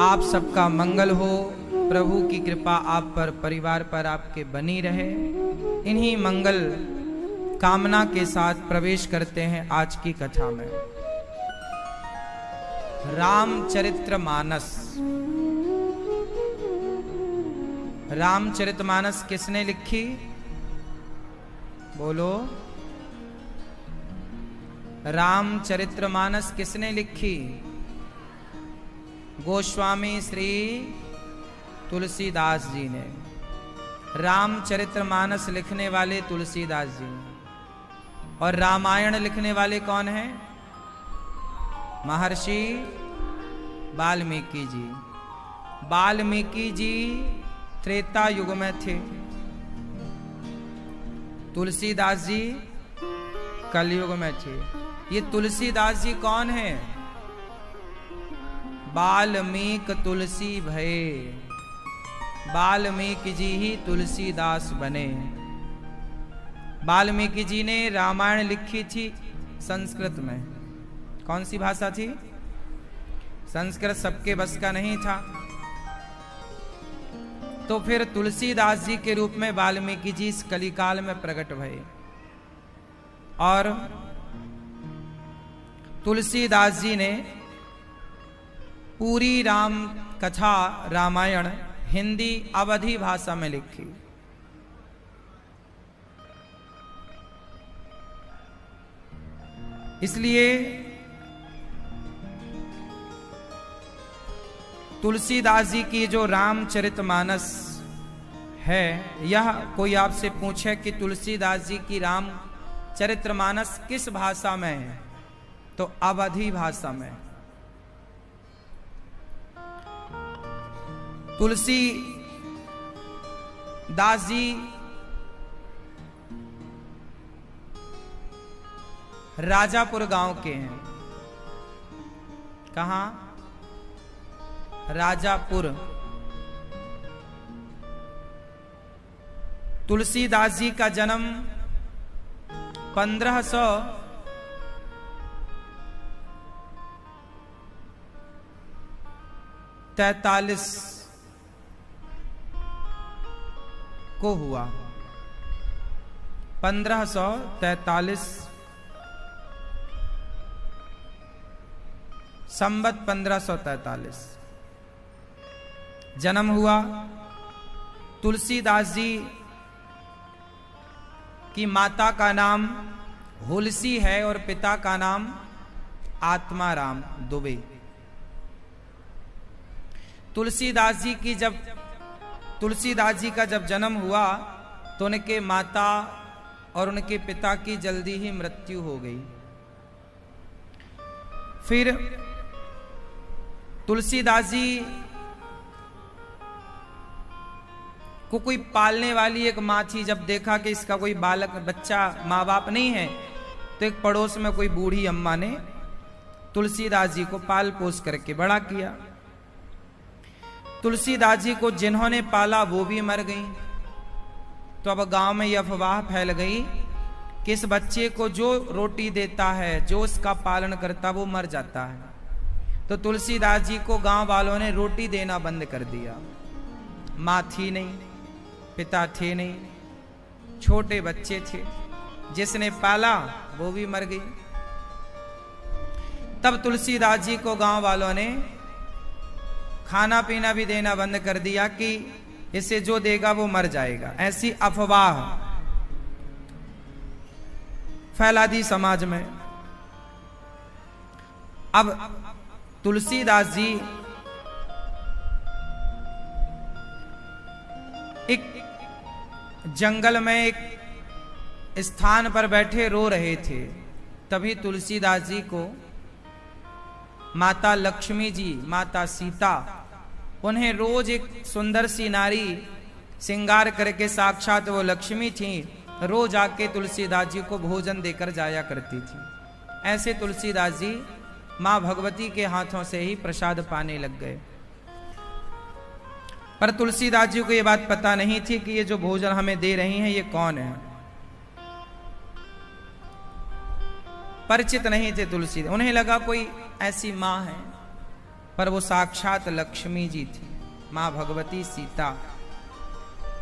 आप सबका मंगल हो। प्रभु की कृपा आप पर, परिवार पर आपके बनी रहे। इन्हीं मंगल कामना के साथ प्रवेश करते हैं आज की कथा में। रामचरितमानस। रामचरितमानस किसने लिखी? बोलो। रामचरितमानस किसने लिखी? गोस्वामी श्री तुलसीदास जी ने। रामचरितमानस लिखने वाले तुलसीदास जी। और रामायण लिखने वाले कौन हैं? महर्षि वाल्मीकि जी। वाल्मीकि जी त्रेता युग में थे, तुलसीदास जी कलयुग में थे। ये तुलसीदास जी कौन है? वाल्मीक तुलसी भये। वाल्मीकि जी ही तुलसीदास बने। वाल्मीकि जी ने रामायण लिखी थी संस्कृत में। कौन सी भाषा थी? संस्कृत सबके बस का नहीं था। तो फिर तुलसीदास जी के रूप में वाल्मीकि जी इस कलिकाल में प्रकट भये और तुलसीदास जी ने पूरी राम कथा रामायण हिंदी अवधी भाषा में लिखी। इसलिए तुलसीदास जी की जो रामचरितमानस है, यह कोई आपसे पूछे कि तुलसीदास जी की रामचरितमानस किस भाषा में है, तो अवधी भाषा में। तुलसीदास जी राजापुर गांव के हैं। कहां? राजापुर। तुलसीदास जी का जन्म 1543 को हुआ। 1543 संवत 1543 जन्म हुआ। तुलसीदास जी की माता का नाम हुलसी है और पिता का नाम आत्माराम दुबे। तुलसीदास जी का जब जन्म हुआ तो उनके माता और उनके पिता की जल्दी ही मृत्यु हो गई। फिर तुलसीदास जी को कोई पालने वाली एक माँ थी। जब देखा कि इसका कोई बालक बच्चा माँ बाप नहीं है, तो एक पड़ोस में कोई बूढ़ी अम्मा ने तुलसीदास जी को पाल पोस करके बड़ा किया। तुलसीदास जी को जिन्होंने पाला वो भी मर गई। तो अब गांव में यह अफवाह फैल गई कि इस बच्चे को जो रोटी देता है, जो उसका पालन करता, वो मर जाता है। तो तुलसीदास जी को गांव वालों ने रोटी देना बंद कर दिया। माँ थी नहीं, पिता थे नहीं, छोटे बच्चे थे। जिसने पाला वो भी मर गई। तब तुलसीदास जी को गांव वालों ने खाना पीना भी देना बंद कर दिया कि इसे जो देगा वो मर जाएगा। ऐसी अफवाह फैला दी समाज में। अब तुलसीदास जी एक जंगल में एक स्थान पर बैठे रो रहे थे। तभी तुलसीदास जी को माता लक्ष्मी जी, माता सीता, उन्हें रोज एक सुंदर सी नारी श्रृंगार करके, साक्षात वो लक्ष्मी थी, रोज आके तुलसीदास जी को भोजन देकर जाया करती थी। ऐसे तुलसीदास जी मां भगवती के हाथों से ही प्रसाद पाने लग गए। पर तुलसीदास जी को यह बात पता नहीं थी कि ये जो भोजन हमें दे रही हैं ये कौन है। परिचित नहीं थे तुलसी। उन्हें लगा कोई ऐसी माँ है पर वो साक्षात लक्ष्मी जी थी, मां भगवती सीता।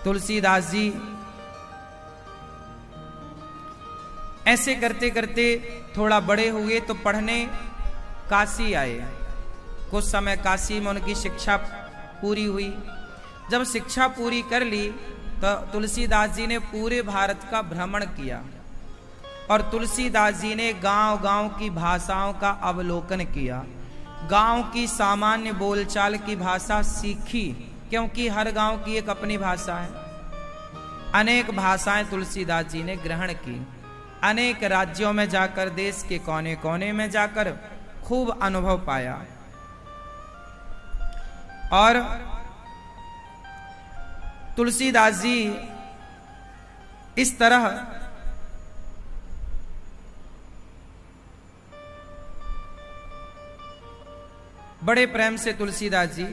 तुलसीदास जी ऐसे करते करते थोड़ा बड़े हुए तो पढ़ने काशी आए। कुछ समय काशी में उनकी शिक्षा पूरी हुई। जब शिक्षा पूरी कर ली तो तुलसीदास जी ने पूरे भारत का भ्रमण किया और तुलसीदास जी ने गांव-गांव की भाषाओं का अवलोकन किया, गांव की सामान्य बोलचाल की भाषा सीखी, क्योंकि हर गांव की एक अपनी भाषा है। अनेक भाषाएं तुलसीदास जी ने ग्रहण की। अनेक राज्यों में जाकर, देश के कोने कोने में जाकर खूब अनुभव पाया। और तुलसीदास जी इस तरह बड़े प्रेम से तुलसीदास जी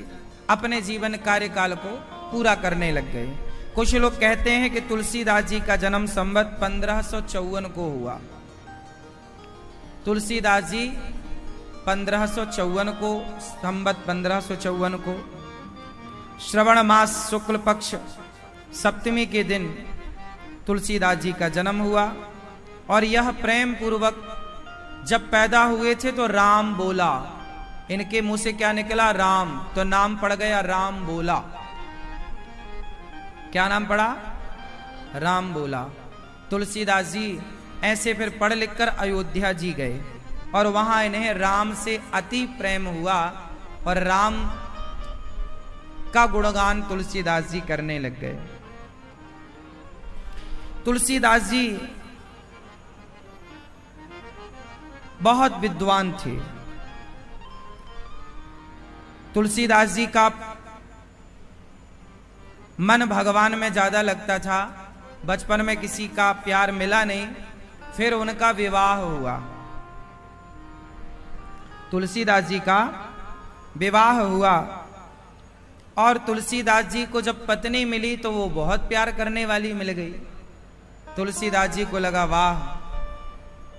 अपने जीवन कार्यकाल को पूरा करने लग गए। कुछ लोग कहते हैं कि तुलसीदास जी का जन्म संवत 1554 को हुआ। तुलसीदास जी 1554 को, संवत 1554 को श्रवण मास शुक्ल पक्ष सप्तमी के दिन तुलसीदास जी का जन्म हुआ। और यह प्रेम पूर्वक जब पैदा हुए थे तो राम बोला, इनके मुंह से क्या निकला? राम। तो नाम पड़ गया राम बोला। क्या नाम पड़ा? राम बोला। तुलसीदास जी ऐसे फिर पढ़ लिख कर अयोध्या जी गए और वहां इन्हें राम से अति प्रेम हुआ और राम का गुणगान तुलसीदास जी करने लग गए। तुलसीदास जी बहुत विद्वान थे। तुलसीदास जी का मन भगवान में ज्यादा लगता था। बचपन में किसी का प्यार मिला नहीं, फिर उनका विवाह हुआ। तुलसीदास जी का विवाह हुआ और तुलसीदास जी को जब पत्नी मिली तो वो बहुत प्यार करने वाली मिल गई। तुलसीदास जी को लगा वाह,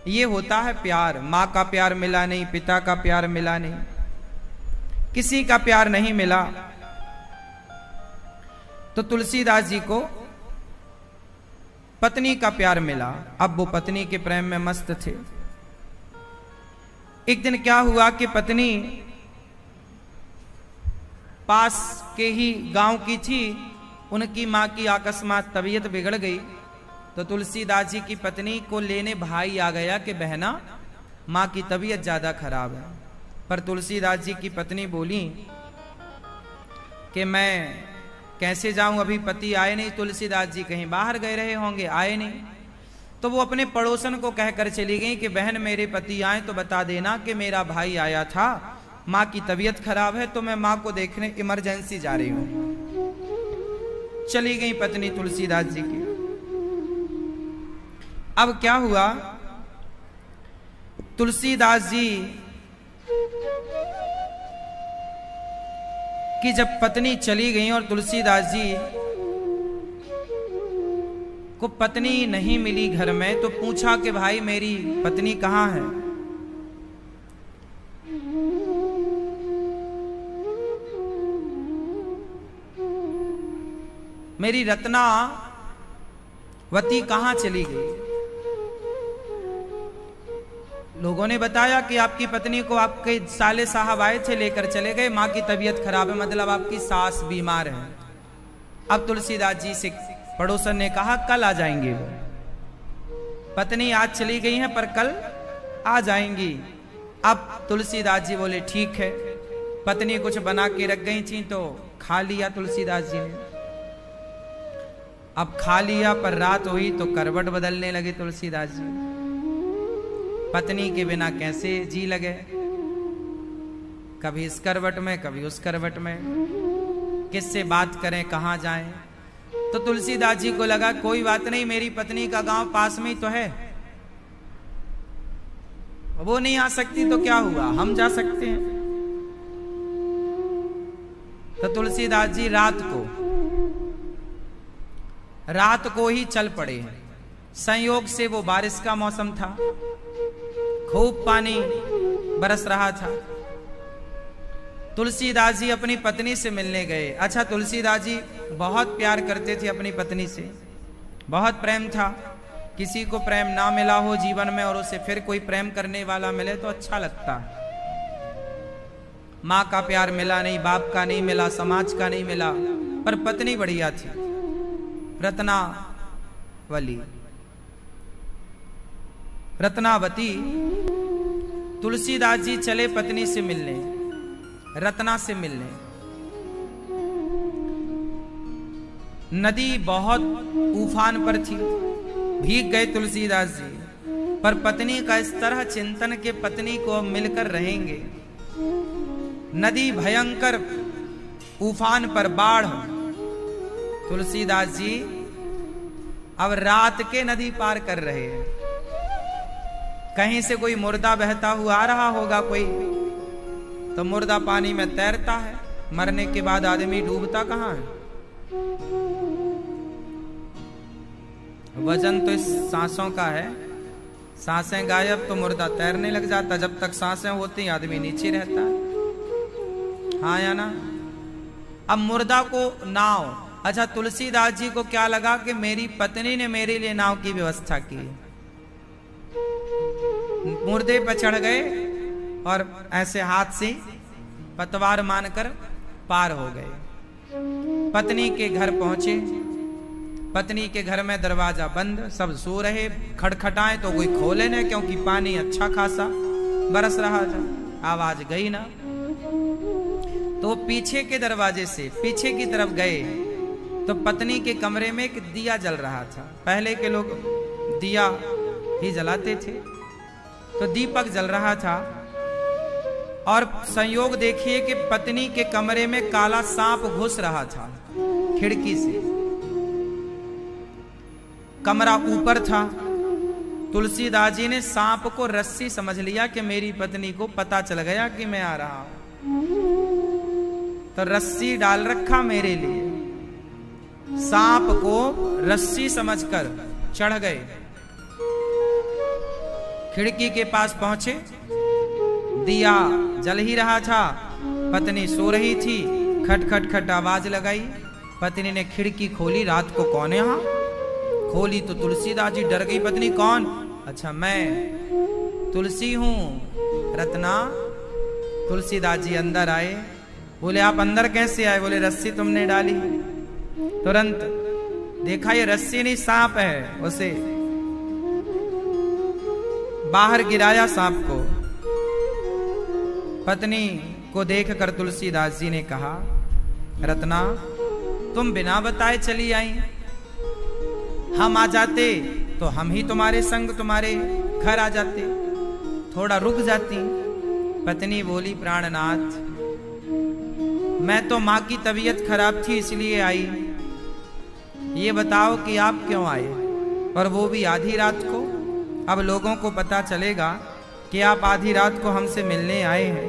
ये होता है प्यार। माँ का प्यार मिला नहीं, पिता का प्यार मिला नहीं, किसी का प्यार नहीं मिला। तो तुलसीदास जी को पत्नी का प्यार मिला। अब वो पत्नी के प्रेम में मस्त थे। एक दिन क्या हुआ कि पत्नी पास के ही गांव की थी, उनकी मां की अकस्मात तबीयत बिगड़ गई। तो तुलसीदास जी की पत्नी को लेने भाई आ गया कि बहना, मां की तबीयत ज्यादा खराब है। पर तुलसीदास जी की पत्नी बोली कि मैं कैसे जाऊं, अभी पति आए नहीं। तुलसीदास जी कहीं बाहर गए रहे होंगे, आए नहीं। तो वो अपने पड़ोसन को कहकर चली गई कि बहन, मेरे पति आए तो बता देना कि मेरा भाई आया था, माँ की तबीयत खराब है तो मैं माँ को देखने इमरजेंसी जा रही हूं। चली गई पत्नी तुलसीदास जी की। अब क्या हुआ, तुलसीदास जी कि जब पत्नी चली गई और तुलसीदास जी को पत्नी नहीं मिली घर में, तो पूछा कि भाई मेरी पत्नी कहाँ है? मेरी रत्नावती कहाँ चली गई? लोगों ने बताया कि आपकी पत्नी को आपके साले साहब आए थे, लेकर चले गए। माँ की तबीयत खराब है, मतलब आपकी सास बीमार है। अब तुलसीदास जी से पड़ोसन ने कहा कल आ जाएंगे वो। पत्नी आज चली गई है पर कल आ जाएंगी। अब तुलसीदास जी बोले ठीक है। पत्नी कुछ बना के रख गई थी तो खा लिया तुलसीदास जी ने। अब खा लिया पर रात हुई तो करवट बदलने लगे तुलसीदास जी। पत्नी के बिना कैसे जी लगे, कभी इस करवट में कभी उस करवट में, किससे बात करें, कहां जाएं। तो तुलसीदास जी को लगा कोई बात नहीं, मेरी पत्नी का गांव पास में ही तो है, वो नहीं आ सकती तो क्या हुआ, हम जा सकते हैं। तो तुलसीदास जी रात को ही चल पड़े। संयोग से वो बारिश का मौसम था, खूब पानी बरस रहा था। तुलसीदास जी अपनी पत्नी से मिलने गए। अच्छा, तुलसीदास जी बहुत प्यार करते थे अपनी पत्नी से, बहुत प्रेम था। किसी को प्रेम ना मिला हो जीवन में और उसे फिर कोई प्रेम करने वाला मिले तो अच्छा लगता है। माँ का प्यार मिला नहीं, बाप का नहीं मिला, समाज का नहीं मिला, पर पत्नी बढ़िया थी, रत्नावती। तुलसीदास जी चले पत्नी से मिलने, रत्ना से मिलने। नदी बहुत उफान पर थी, भीग गए तुलसीदास जी, पर पत्नी का इस तरह चिंतन के पत्नी को मिलकर रहेंगे। नदी भयंकर उफान पर, बाढ़। तुलसीदास जी अब रात के नदी पार कर रहे हैं। कहीं से कोई मुर्दा बहता हुआ आ रहा होगा कोई, तो मुर्दा पानी में तैरता है, मरने के बाद आदमी डूबता कहां है? वजन तो इस सांसों का है, सांसें गायब तो मुर्दा तैरने लग जाता। जब तक सांसें होती आदमी नीचे रहता है, हाँ या ना? अब मुर्दा को नाव। अच्छा, तुलसीदास जी को क्या लगा कि मेरी पत्नी ने मेरे लिए नाव की व्यवस्था की। मुर्दे पर चढ़ गए और ऐसे हाथ से पतवार मानकर पार हो गए। पत्नी के घर पहुंचे, पत्नी के घर में दरवाजा बंद, सब सो रहे। खटखटाए तो कोई खोले न, क्योंकि पानी अच्छा खासा बरस रहा था, आवाज गई ना। तो पीछे के दरवाजे से पीछे की तरफ गए तो पत्नी के कमरे में एक दिया जल रहा था। पहले के लोग दिया ही जलाते थे, तो दीपक जल रहा था। और संयोग देखिए कि पत्नी के कमरे में काला सांप घुस रहा था खिड़की से। कमरा ऊपर था। तुलसीदास जी ने सांप को रस्सी समझ लिया कि मेरी पत्नी को पता चल गया कि मैं आ रहा हूं, तो रस्सी डाल रखा मेरे लिए। सांप को रस्सी समझकर चढ़ गए, खिड़की के पास पहुंचे। दिया जल ही रहा था, पत्नी सो रही थी। खट खट खट आवाज लगाई, पत्नी ने खिड़की खोली। रात को कौन है? यहां खोली तो तुलसीदास जी डर गई। पत्नी कौन? अच्छा, मैं तुलसी हूं, रत्ना। तुलसीदास जी अंदर आए। बोले आप अंदर कैसे आए? बोले रस्सी तुमने डाली। तुरंत देखा ये रस्सी नहीं सांप है, उसे बाहर गिराया सांप को। पत्नी को देखकर तुलसीदास जी ने कहा, रत्ना तुम बिना बताए चली आई, हम आ जाते तो हम ही तुम्हारे संग तुम्हारे घर आ जाते, थोड़ा रुक जाती। पत्नी बोली, प्राणनाथ मैं तो माँ की तबीयत खराब थी इसलिए आई, ये बताओ कि आप क्यों आए, और वो भी आधी रात को। अब लोगों को पता चलेगा कि आप आधी रात को हमसे मिलने आए हैं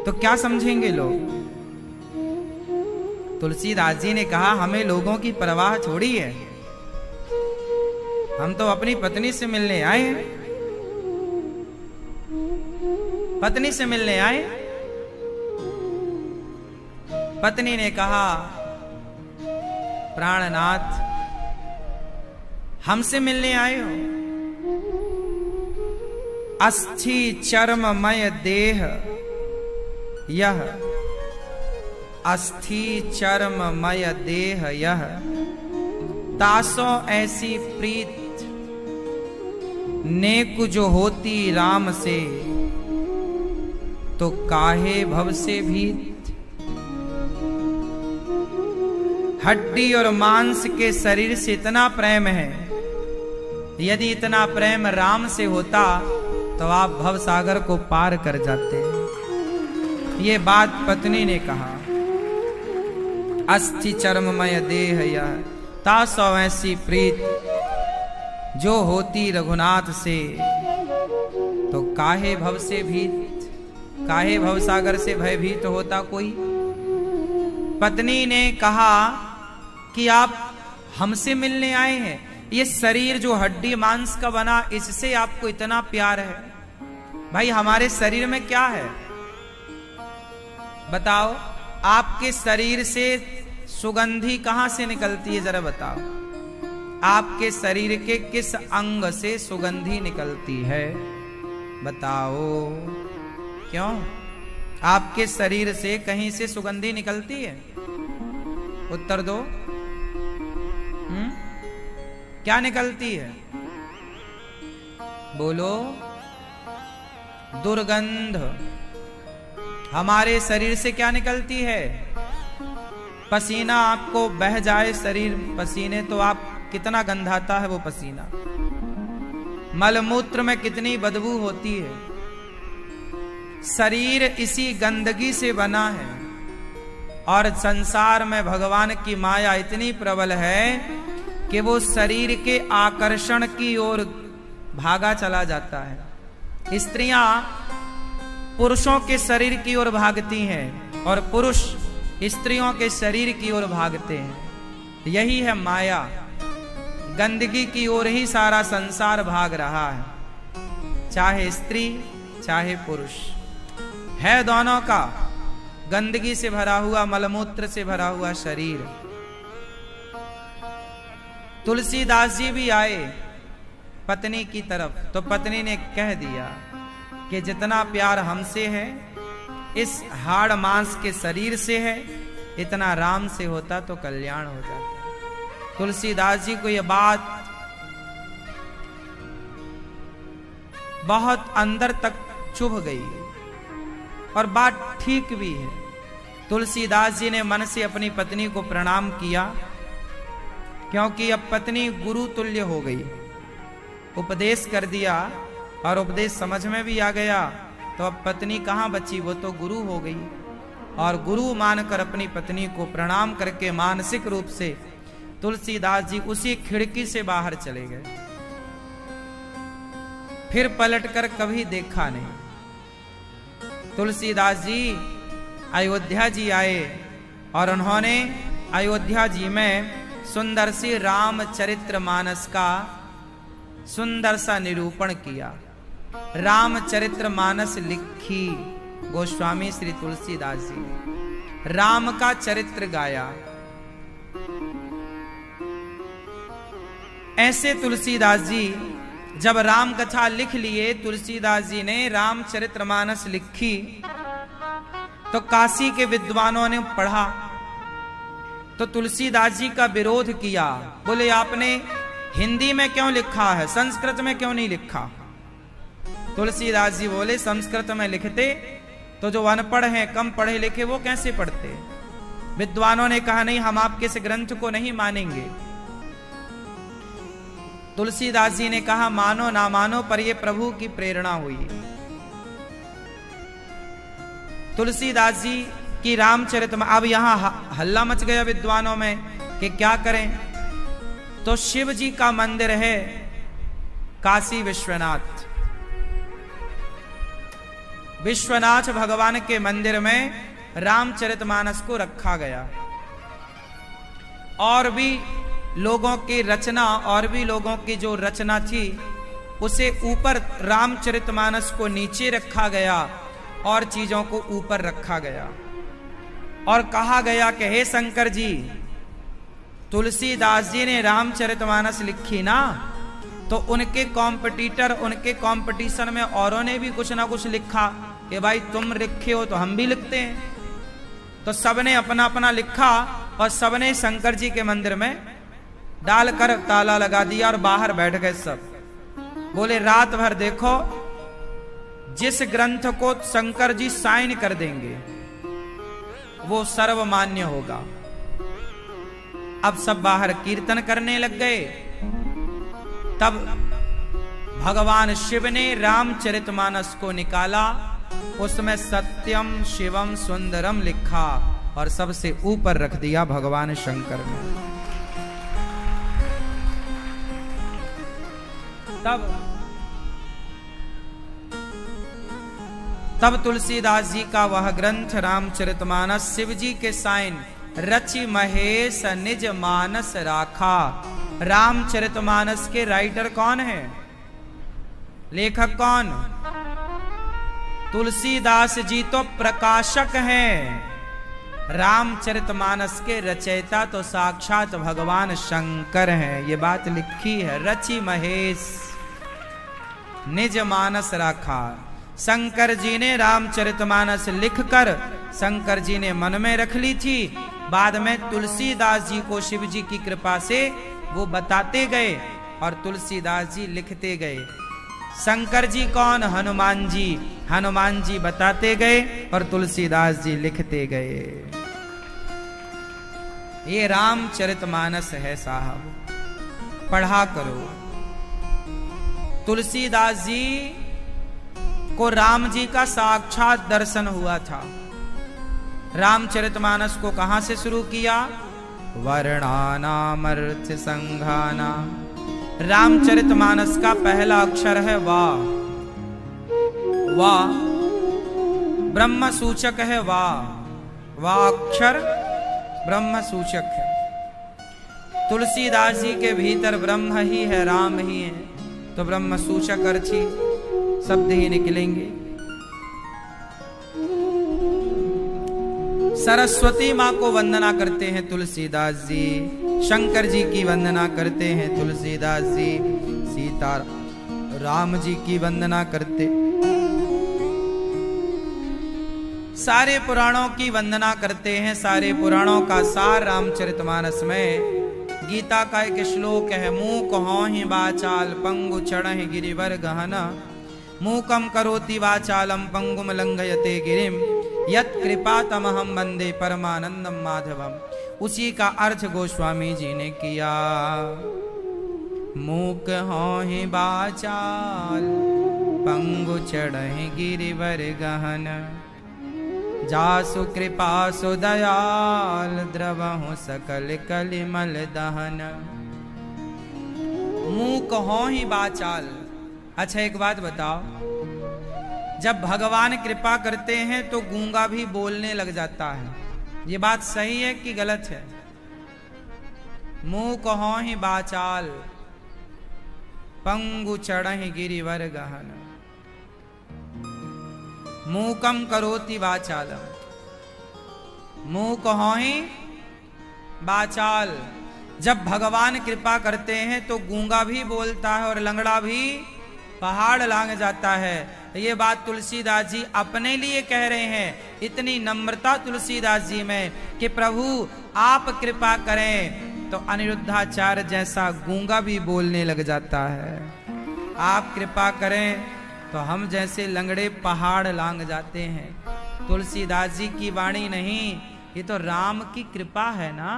तो क्या समझेंगे लोग? तुलसीदास जी ने कहा, हमें लोगों की परवाह थोड़ी है, हम तो अपनी पत्नी से मिलने आए हैं। पत्नी से मिलने आए। पत्नी ने कहा, प्राणनाथ हमसे मिलने आए हो? अस्थि चर्ममय देह यह, अस्थि चर्ममय देह यह, तासो ऐसी प्रीत नेक जो होती राम से, तो काहे भव से भीत। हड्डी और मांस के शरीर से इतना प्रेम है, यदि इतना प्रेम राम से होता तो आप भव सागर को पार कर जाते। ये बात पत्नी ने कहा। अस्थि चर्ममय देह यह, तासो ऐसी प्रीत जो होती रघुनाथ से, तो काहे भव से भीत, काहे भव सागर से भयभीत होता कोई। पत्नी ने कहा कि आप हमसे मिलने आए हैं, ये शरीर जो हड्डी मांस का बना, इससे आपको इतना प्यार है? भाई हमारे शरीर में क्या है? बताओ आपके शरीर से सुगंधी कहां से निकलती है, जरा बताओ। आपके शरीर के किस अंग से सुगंधी निकलती है, बताओ। क्यों? आपके शरीर से कहीं से सुगंधी निकलती है? उत्तर दो। क्या निकलती है? बोलो। दुर्गंध। हमारे शरीर से क्या निकलती है? पसीना आपको बह जाए शरीर पसीने तो आप कितना गंधाता है वो पसीना। मलमूत्र में कितनी बदबू होती है। शरीर इसी गंदगी से बना है और संसार में भगवान की माया इतनी प्रबल है कि वो शरीर के आकर्षण की ओर भागा चला जाता है। स्त्रियां पुरुषों के शरीर की ओर भागती हैं और पुरुष स्त्रियों के शरीर की ओर भागते हैं। यही है माया। गंदगी की ओर ही सारा संसार भाग रहा है, चाहे स्त्री चाहे पुरुष है, दोनों का गंदगी से भरा हुआ, मलमूत्र से भरा हुआ शरीर। तुलसीदास जी भी आए पत्नी की तरफ, तो पत्नी ने कह दिया कि जितना प्यार हमसे है, इस हाड़ मांस के शरीर से है, इतना राम से होता तो कल्याण हो जाता। तुलसीदास जी को यह बात बहुत अंदर तक चुभ गई और बात ठीक भी है। तुलसीदास जी ने मन से अपनी पत्नी को प्रणाम किया, क्योंकि अब पत्नी गुरु तुल्य हो गई। उपदेश कर दिया और उपदेश समझ में भी आ गया, तो अब पत्नी कहां बची, वो तो गुरु हो गई। और गुरु मानकर अपनी पत्नी को प्रणाम करके मानसिक रूप से तुलसीदास जी उसी खिड़की से बाहर चले गए। फिर पलटकर कभी देखा नहीं। तुलसीदास जी अयोध्या जी आए और उन्होंने अयोध्या जी में सुंदर सी रामचरितमानस का सुंदर सा निरूपण किया। रामचरितमानस लिखी गोस्वामी श्री तुलसीदास जी ने। राम का चरित्र गाया। ऐसे तुलसीदास जी जब राम कथा लिख लिए, तुलसीदास जी ने रामचरितमानस लिखी, तो काशी के विद्वानों ने पढ़ा तो तुलसीदास जी का विरोध किया। बोले आपने हिंदी में क्यों लिखा है, संस्कृत में क्यों नहीं लिखा? तुलसीदास जी बोले संस्कृत में लिखते तो जो अनपढ़ हैं, कम पढ़े लिखे, वो कैसे पढ़ते? विद्वानों ने कहा नहीं, हम आपके इस ग्रंथ को नहीं मानेंगे। तुलसीदास जी ने कहा मानो ना मानो, पर ये प्रभु की प्रेरणा हुई। तुलसीदास जी की रामचरित में अब यहां हल्ला मच गया विद्वानों में कि क्या करें। तो शिव जी का मंदिर है काशी विश्वनाथ। विश्वनाथ भगवान के मंदिर में रामचरितमानस को रखा गया। और भी लोगों की रचना, और भी लोगों की जो रचना थी, उसे ऊपर रामचरितमानस को नीचे रखा गया और चीजों को ऊपर रखा गया। और कहा गया कि हे शंकर जी, तुलसीदास जी ने रामचरितमानस लिखी ना, तो उनके कॉम्पिटिटर, उनके कंपटीशन में औरों ने भी कुछ ना कुछ लिखा कि भाई तुम लिखे हो तो हम भी लिखते हैं। तो सबने अपना अपना लिखा और सबने शंकर जी के मंदिर में डालकर ताला लगा दिया और बाहर बैठ गए सब। बोले रात भर देखो, जिस ग्रंथ को शंकर जी साइन कर देंगे वो सर्वमान्य होगा। अब सब बाहर कीर्तन करने लग गए। तब भगवान शिव ने रामचरितमानस को निकाला, उसमें सत्यम शिवम सुंदरम लिखा और सबसे ऊपर रख दिया भगवान शंकर ने। तब तुलसीदास जी का वह ग्रंथ रामचरितमानस शिव जी के साइन रचि महेश निज मानस राखा। रामचरितमानस के राइटर कौन है, लेखक कौन? तुलसीदास जी तो प्रकाशक हैं। रामचरितमानस के रचयिता तो साक्षात भगवान शंकर हैं। ये बात लिखी है, रचि महेश निज मानस राखा। शंकर जी ने रामचरितमानस लिखकर शंकर जी ने मन में रख ली थी। बाद में तुलसीदास जी को शिव जी की कृपा से वो बताते गए और तुलसीदास जी लिखते गए। शंकर जी कौन? हनुमान जी। हनुमान जी बताते गए और तुलसीदास जी लिखते गए। ये रामचरितमानस है साहब, पढ़ा करो। तुलसीदास जी को राम जी का साक्षात दर्शन हुआ था। रामचरितमानस को कहां से शुरू किया? वर्णानामर्थ संघाना। रामचरितमानस का पहला अक्षर है वाह। वाह ब्रह्म सूचक है। वाह अक्षर ब्रह्म सूचक है। तुलसीदास जी के भीतर ब्रह्म ही है, राम ही है, तो ब्रह्म सूचक अर्थी शब्द ही निकलेंगे। सरस्वती माँ को वंदना करते हैं तुलसीदास जी। शंकर जी की वंदना करते हैं तुलसीदास जी। सीता राम जी की वंदना करते, सारे पुराणों की वंदना करते हैं। सारे पुराणों का सार रामचरितमानस में। गीता का एक श्लोक है, मूक होहि वाचाल पंगु चढ़हि गिरिवर गहन, मूकम करोति वाचालम पंगुम लंघयते गिरिम, यत् कृपा तमहम वंदे परमानंदम माधवम। उसी का अर्थ गोस्वामी जी ने किया। मूक होहि वाचाल पंगु चढ़हि गिरिवर गहन, जासु कृपा सु दयाल द्रवहु सकल कलिमल दहन। मूक होहि वाचाल। अच्छा एक बात बताओ, जब भगवान कृपा करते हैं तो गूंगा भी बोलने लग जाता है। ये बात सही है कि गलत है? मूक होहि वाचाल पंगु चढ़हि गिरिवर गहन, मूकम करोति वाचालम। मूक होहि वाचाल। जब भगवान कृपा करते हैं तो गूंगा भी बोलता है और लंगड़ा भी पहाड़ लांग जाता है। ये बात तुलसीदास जी अपने लिए कह रहे हैं। इतनी नम्रता तुलसीदास जी में कि प्रभु आप कृपा करें तो अनिरुद्धाचार्य जैसा गूंगा भी बोलने लग जाता है। आप कृपा करें तो हम जैसे लंगड़े पहाड़ लांग जाते हैं। तुलसीदास जी की वाणी नहीं, ये तो राम की कृपा है ना।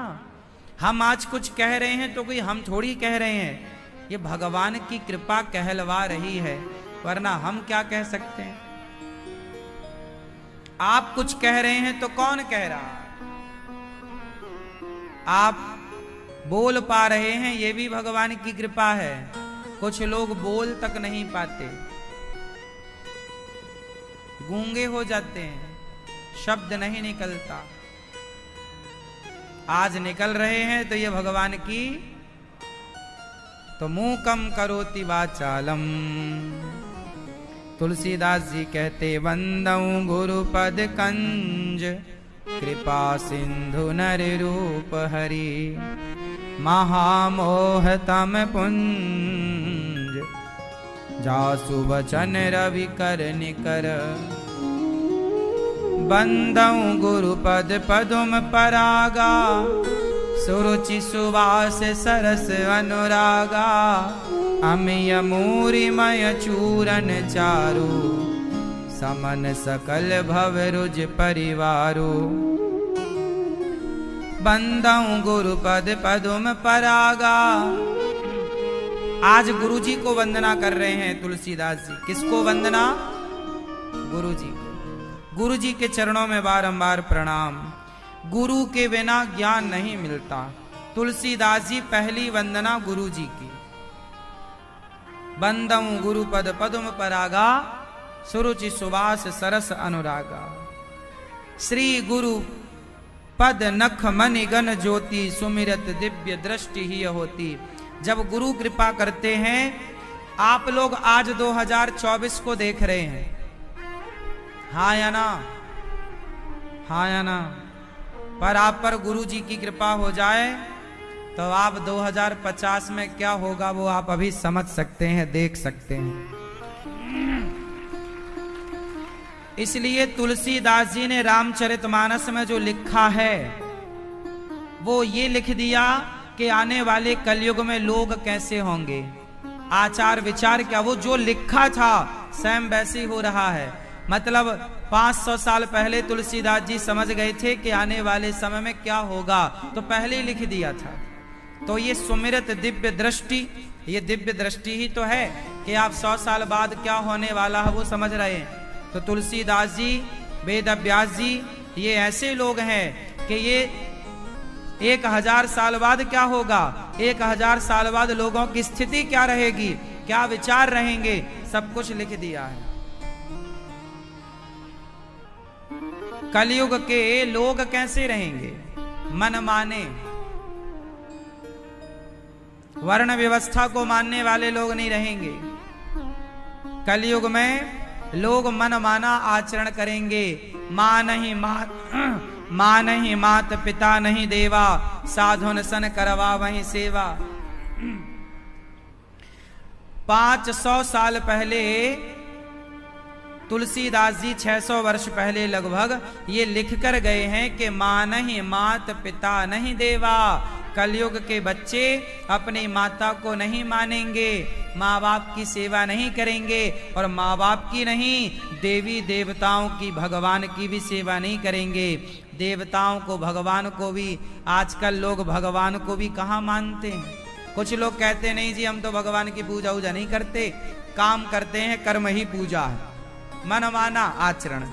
हम आज कुछ कह रहे हैं तो कोई हम थोड़ी कह रहे हैं, ये भगवान की कृपा कहलवा रही है, वरना हम क्या कह सकते हैं। आप कुछ कह रहे हैं तो कौन कह रहा? आप बोल पा रहे हैं, ये भी भगवान की कृपा है। कुछ लोग बोल तक नहीं पाते, गूंगे हो जाते हैं, शब्द नहीं निकलता। आज निकल रहे हैं तो ये भगवान की। तो मूकम करोति वाचालम। तुलसीदास जी कहते, वंदऊ गुरुपद कंज कृपा सिंधु नर रूप हरि, महामोह तम पुंज जासु वचन रवि कर निकर। बंदऊ गुरुपद पदुम परागा, सुरुचि सुवास सरस अनुरागा। अमिय मूरिमय चूरन चारु, समन सकल भव रुज परिवारो। बंदऊ गुरुपद पदुम परागा। आज गुरु जी को वंदना कर रहे हैं तुलसीदास जी। किसको वंदना? गुरु जी को। गुरु जी के चरणों में बारंबार प्रणाम। गुरु के बिना ज्ञान नहीं मिलता। तुलसीदास जी पहली वंदना गुरु जी की। बंदऊ गुरुपद पदुम परागा, सुरुचि सुवास सरस अनुरागा। श्री गुरु पद नख मनि गण ज्योति, सुमिरत दिव्य दृष्टि ही होती। जब गुरु कृपा करते हैं, आप लोग आज 2024 को देख रहे हैं, हाँ या ना? हाँ या ना? पर आप पर गुरु जी की कृपा हो जाए तो आप 2050 में क्या होगा वो आप अभी समझ सकते हैं, देख सकते हैं। इसलिए तुलसीदास जी ने रामचरितमानस में जो लिखा है वो ये लिख दिया कि आने वाले कलयुग में लोग कैसे होंगे, आचार विचार क्या, वो जो लिखा था सेम वैसे ही हो रहा है। मतलब 500 साल पहले तुलसीदास जी समझ गए थे कि आने वाले समय में क्या होगा, तो पहले ही लिख दिया था। तो ये सुमिरत दिव्य दृष्टि, ये दिव्य दृष्टि ही तो है कि आप 100 साल बाद क्या होने वाला है वो समझ रहे हैं। तो तुलसीदास जी, वेद व्यास जी, ये ऐसे लोग हैं कि ये 1000 साल बाद क्या होगा, 1000 साल बाद लोगों की स्थिति क्या रहेगी, क्या विचार रहेंगे, सब कुछ लिख दिया है। कलयुग के लोग कैसे रहेंगे, मन माने, वर्ण व्यवस्था को मानने वाले लोग नहीं रहेंगे। कलयुग में लोग मन माना आचरण करेंगे। मां नहीं मात पिता नहीं देवा, साधुन सन करवा वही सेवा। 500 साल पहले तुलसीदास जी 600 वर्ष पहले लगभग ये लिख कर गए हैं कि मां नहीं मात पिता नहीं देवा। कलयुग के बच्चे अपनी माता को नहीं मानेंगे, माँ बाप की सेवा नहीं करेंगे, और माँ बाप की नहीं देवी देवताओं की, भगवान की भी सेवा नहीं करेंगे। देवताओं को, भगवान को भी आजकल लोग भगवान को भी कहाँ मानते हैं। कुछ लोग कहते नहीं जी हम तो भगवान की पूजा वूजा नहीं करते, काम करते हैं, कर्म ही पूजा है, मन माना आचरण।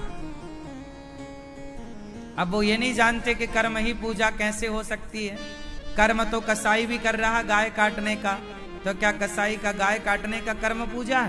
अब वो ये नहीं जानते कि कर्म ही पूजा कैसे हो सकती है। कर्म तो कसाई भी कर रहा गाय काटने का, तो क्या कसाई का गाय काटने का कर्म पूजा है?